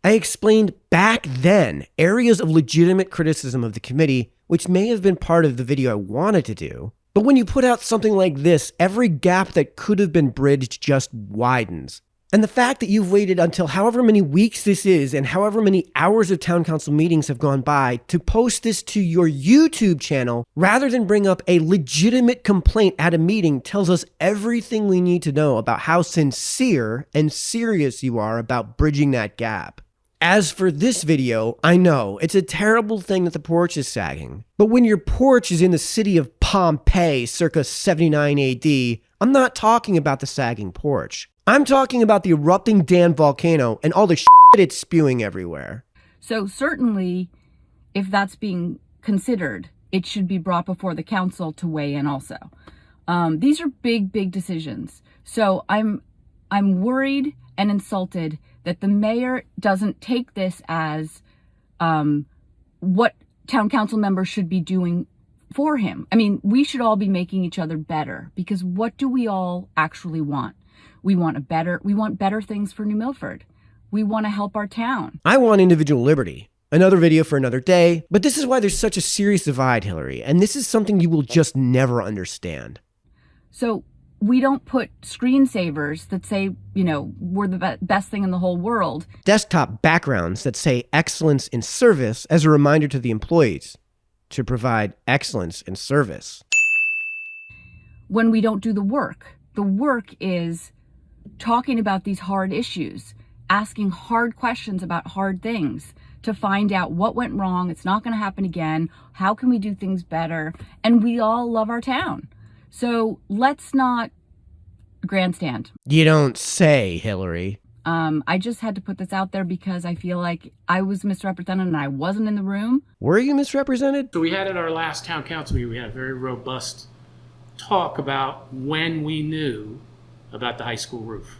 I explained back then areas of legitimate criticism of the committee, which may have been part of the video I wanted to do. But when you put out something like this, every gap that could have been bridged just widens. And the fact that you've waited until however many weeks this is and however many hours of town council meetings have gone by to post this to your YouTube channel rather than bring up a legitimate complaint at a meeting tells us everything we need to know about how sincere and serious you are about bridging that gap. As for this video, I know it's a terrible thing that the porch is sagging, but when your porch is in the city of Pompeii circa 79 AD, I'm not talking about the sagging porch. I'm talking about the erupting Dan volcano and all the shit it's spewing everywhere. So certainly, if that's being considered, it should be brought before the council to weigh in also. These are big decisions. So I'm worried and insulted that the mayor doesn't take this as what town council members should be doing for him. I mean, we should all be making each other better, because what do we all actually want? We want better things for New Milford. We want to help our town. I want individual liberty. Another video for another day, but this is why there's such a serious divide, Hilary, and this is something you will just never understand. So we don't put screensavers that say, we're the best thing in the whole world. Desktop backgrounds that say excellence in service as a reminder to the employees to provide excellence in service. When we don't do the work is talking about these hard issues, asking hard questions about hard things to find out what went wrong. It's not going to happen again. How can we do things better? And we all love our town. So let's not grandstand. You don't say, Hilary. I just had to put this out there because I feel like I was misrepresented and I wasn't in the room. Were you misrepresented? So we had at our last town council meeting, we had a very robust talk about when we knew about the high school roof.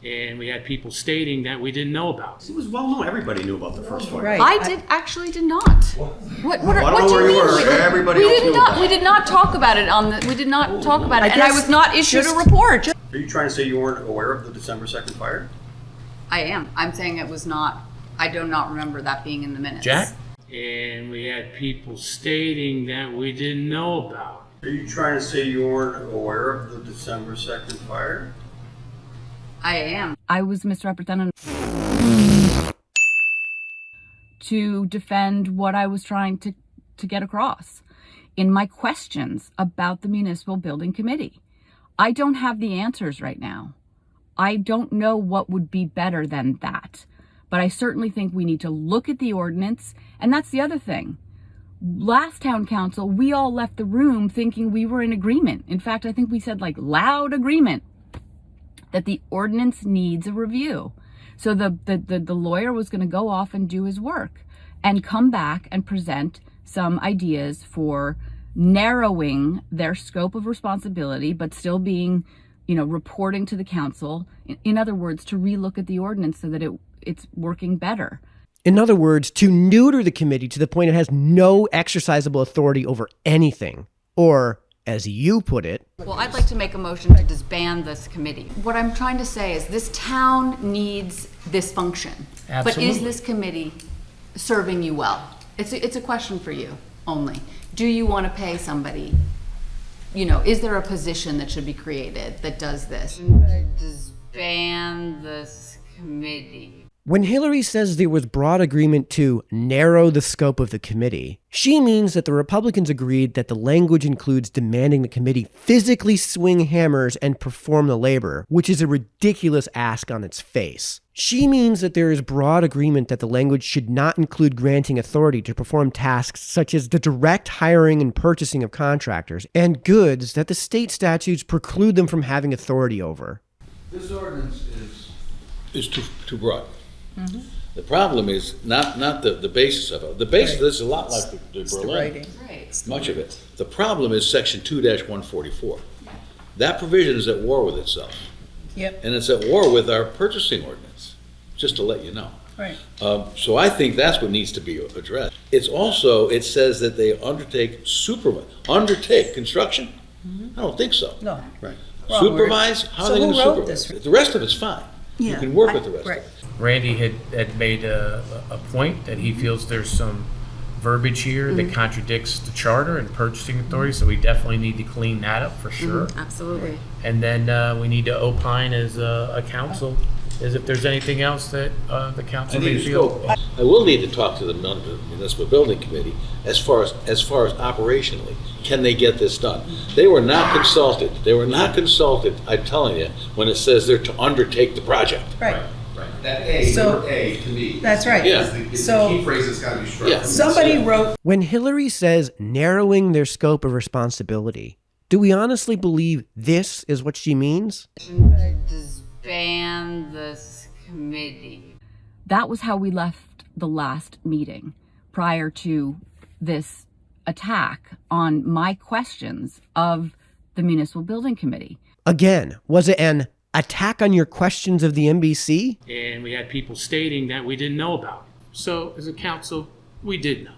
And we had people stating that we didn't know about. It was well known. Everybody knew about the first fire. Right. I actually did not. What do you mean? Everybody else knew about it. We did not talk about it we did not talk about it, and I was not issued a report. Are you trying to say you weren't aware of the December 2nd fire? I am. I'm saying it was not. I do not remember that being in the minutes. Jack? And we had people stating that we didn't know about. Are you trying to say you weren't aware of the December 2nd fire? I am. I was misrepresented to defend what I was trying to get across in my questions about the Municipal Building Committee. I don't have the answers right now. I don't know what would be better than that. But I certainly think we need to look at the ordinance. And that's the other thing. Last town council, we all left the room thinking we were in agreement. In fact, I think we said loud agreement that the ordinance needs a review. So the lawyer was going to go off and do his work and come back and present some ideas for narrowing their scope of responsibility, but still being, reporting to the council. In other words, to relook at the ordinance so that it's working better. In other words, to neuter the committee to the point it has no exercisable authority over anything. Or, as you put it... Well, I'd like to make a motion to disband this committee. What I'm trying to say is this town needs this function. Absolutely. But is this committee serving you well? It's a question for you only. Do you want to pay somebody? You know, is there a position that should be created that does this? Disband this committee. When Hilary says there was broad agreement to narrow the scope of the committee, she means that the Republicans agreed that the language includes demanding the committee physically swing hammers and perform the labor, which is a ridiculous ask on its face. She means that there is broad agreement that the language should not include granting authority to perform tasks such as the direct hiring and purchasing of contractors and goods that the state statutes preclude them from having authority over. This ordinance is too broad. Mm-hmm. The problem is not the basis of it. The basis of this is a lot like the Berlin. Right. Much of it. The problem is section 2-144. That provision is at war with itself. Yep. And it's at war with our purchasing ordinance, just to let you know. Right. So I think that's what needs to be addressed. It's also, it says that they undertake construction? Mm-hmm. I don't think so. No. Right. Wrong Supervise? word. How So are they going who to wrote supervise? this? The rest of it's fine. Yeah. You can work with the rest right. of it. Randy had made a point that he feels there's some verbiage here that contradicts the charter and purchasing authority, so we definitely need to clean that up for sure. Absolutely. And then we need to opine as a council, as if there's anything else that the council may feel. I will need to talk to the municipal building committee as far as operationally. Can they get this done? They were not consulted. I'm telling you, when it says they're to undertake the project. Right. That A, So- A to me. That's right. Yeah. Is So- the key phrase that's got to be struck. Yeah. Somebody wrote, When Hilary says narrowing their scope of responsibility, do we honestly believe this is what she means? Disband this committee. That was how we left the last meeting prior to this attack on my questions of the Municipal Building Committee. Again, was it an attack on your questions of the MBC? And we had people stating that we didn't know about it. So as a council, we did know.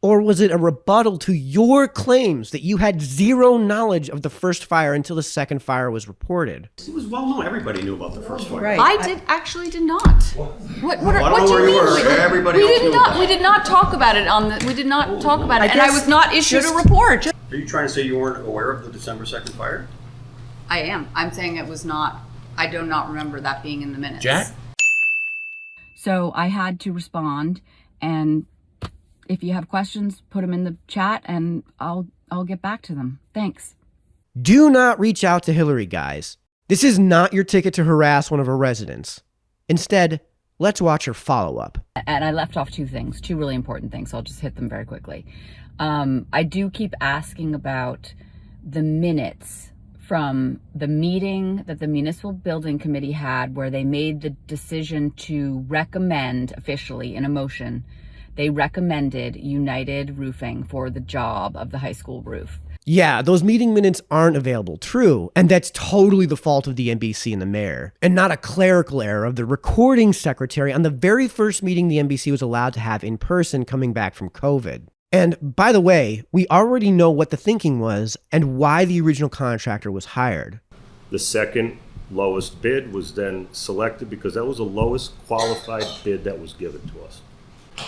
Or was it a rebuttal to your claims that you had zero knowledge of the first fire until the second fire was reported? It was well known. Everybody knew about the first fire. right. I did not. What don't do know you where mean? you were. Everybody we else did knew not. about We did not talk about it on the. We did not talk about it, and I guess was not issued a just- report. Are you trying to say you weren't aware of the December 2nd fire? I am. I'm saying it was not. I do not remember that being in the minutes. Jack? So I had to respond, and if you have questions, put them in the chat and I'll get back to them. Thanks. Do not reach out to Hilary, guys. This is not your ticket to harass one of her residents. Instead, let's watch her follow-up. And I left off two really important things, so I'll just hit them very quickly. I do keep asking about the minutes from the meeting that the Municipal Building Committee had where they made the decision to recommend officially in a motion. They recommended United Roofing for the job of the high school roof. Yeah, those meeting minutes aren't available, true, and that's totally the fault of the NBC and the mayor, and not a clerical error of the recording secretary on the very first meeting the NBC was allowed to have in person coming back from COVID. And by the way, we already know what the thinking was and why the original contractor was hired. The second lowest bid was then selected because that was the lowest qualified bid that was given to us.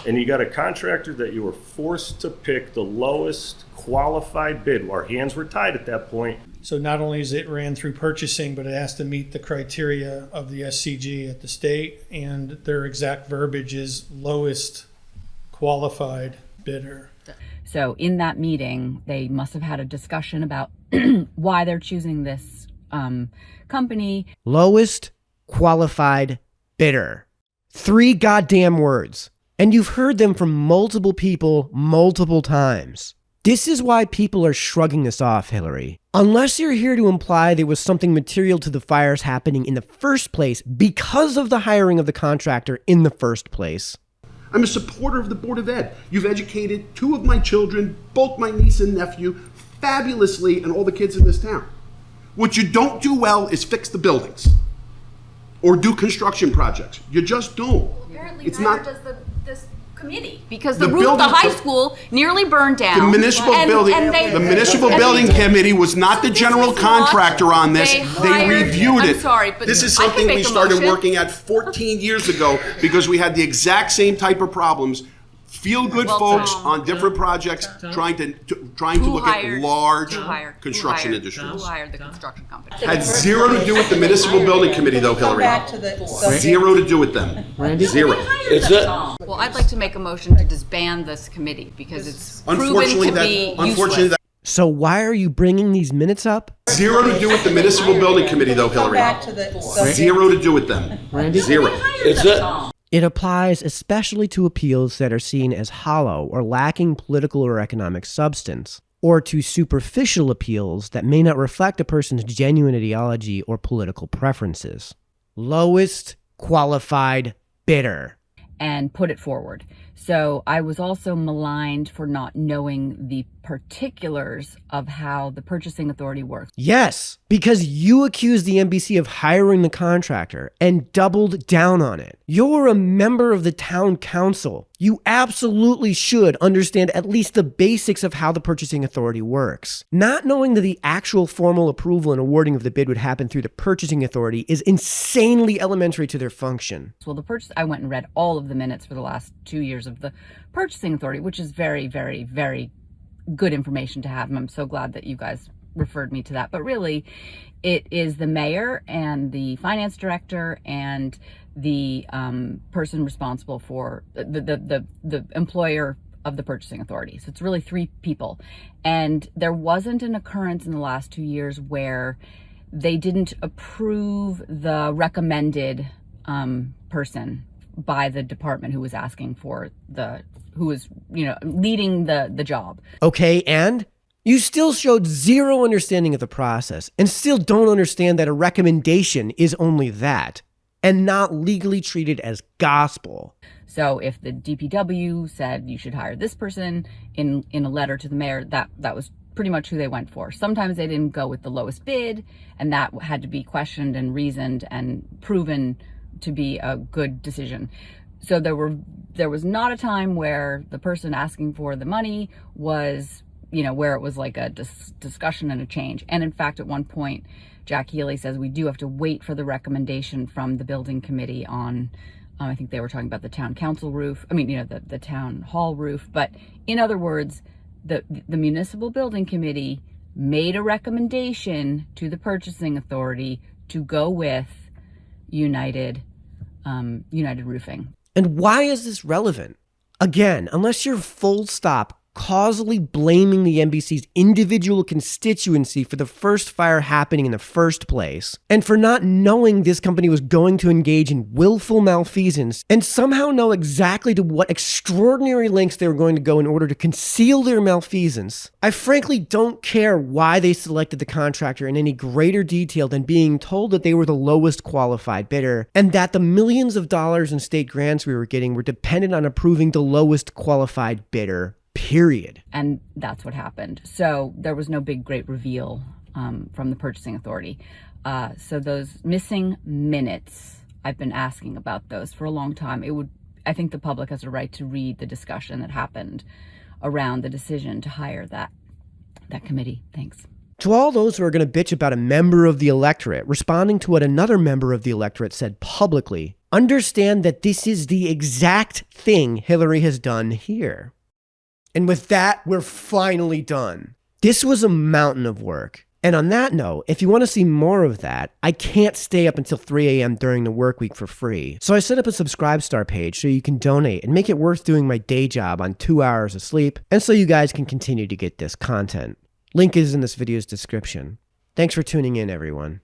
And you got a contractor that you were forced to pick the lowest qualified bid. Our hands were tied at that point. So not only is it ran through purchasing, but it has to meet the criteria of the SCG at the state, and their exact verbiage is lowest qualified bidder. So in that meeting, they must have had a discussion about why they're choosing this company. Lowest qualified bidder. 3 goddamn words. And you've heard them from multiple people multiple times. This is why people are shrugging this off, Hilary. Unless you're here to imply there was something material to the fires happening in the first place because of the hiring of the contractor in the first place. I'm a supporter of the Board of Ed. You've educated 2 of my children, both my niece and nephew, fabulously, and all the kids in this town. What you don't do well is fix the buildings or do construction projects. You just don't. Apparently, It's neither not- does this committee because The the building- high school nearly burned down. The municipal building committee was not the general contractor on this. They reviewed it. I'm sorry, but this is I can something make we a started motion. working at 14 years ago because we had the exact same type of problems. Feel-good folks on different projects trying to look at large construction industries. Who hired the construction company? Had zero to do with the municipal building committee, though, Hilary. Zero to do with them. Zero. Well, I'd like to make a motion to disband this committee because it's proven to be useless. So why are you bringing these minutes up? Zero to do with the municipal building committee, though, Hilary. Zero to do with them. Zero. It applies especially to appeals that are seen as hollow or lacking political or economic substance, or to superficial appeals that may not reflect a person's genuine ideology or political preferences. Lowest qualified bidder. And put it forward. So I was also maligned for not knowing the particulars of how the purchasing authority works. Yes, because you accused the NBC of hiring the contractor and doubled down on it. You're a member of the town council. You absolutely should understand at least the basics of how the purchasing authority works. Not knowing that the actual formal approval and awarding of the bid would happen through the purchasing authority is insanely elementary to their function. Well, I went and read all of the minutes for the last 2 years of the purchasing authority, which is very, very, very good information to have. And I'm so glad that you guys referred me to that. But really, it is the mayor and the finance director and the person responsible for the employer of the purchasing authority. So it's really 3 people. And there wasn't an occurrence in the last 2 years where they didn't approve the recommended person by the department who was asking for who was, leading the job. Okay, and you still showed zero understanding of the process and still don't understand that a recommendation is only that and not legally treated as gospel. So if the DPW said you should hire this person in a letter to the mayor, that was pretty much who they went for. Sometimes they didn't go with the lowest bid, and that had to be questioned and reasoned and proven to be a good decision. So there was not a time where the person asking for the money was, where it was like a discussion and a change. And in fact, at one point, Jack Healy says we do have to wait for the recommendation from the building committee on, I think they were talking about the town council roof. I mean, the town hall roof. But in other words, the municipal building committee made a recommendation to the purchasing authority to go with United Roofing. And why is this relevant? Again, unless you're full stop causally blaming the NBC's individual constituency for the first fire happening in the first place, and for not knowing this company was going to engage in willful malfeasance and somehow know exactly to what extraordinary lengths they were going to go in order to conceal their malfeasance, I frankly don't care why they selected the contractor in any greater detail than being told that they were the lowest qualified bidder and that the millions of dollars in state grants we were getting were dependent on approving the lowest qualified bidder. Period. And that's what happened. So there was no big, great reveal from the purchasing authority. So those missing minutes, I've been asking about those for a long time. I think the public has a right to read the discussion that happened around the decision to hire that committee. Thanks. To all those who are going to bitch about a member of the electorate responding to what another member of the electorate said publicly, understand that this is the exact thing Hilary has done here. And with that, we're finally done. This was a mountain of work. And on that note, if you want to see more of that, I can't stay up until 3 a.m. during the work week for free. So I set up a Subscribestar page so you can donate and make it worth doing my day job on 2 hours of sleep, and so you guys can continue to get this content. Link is in this video's description. Thanks for tuning in, everyone.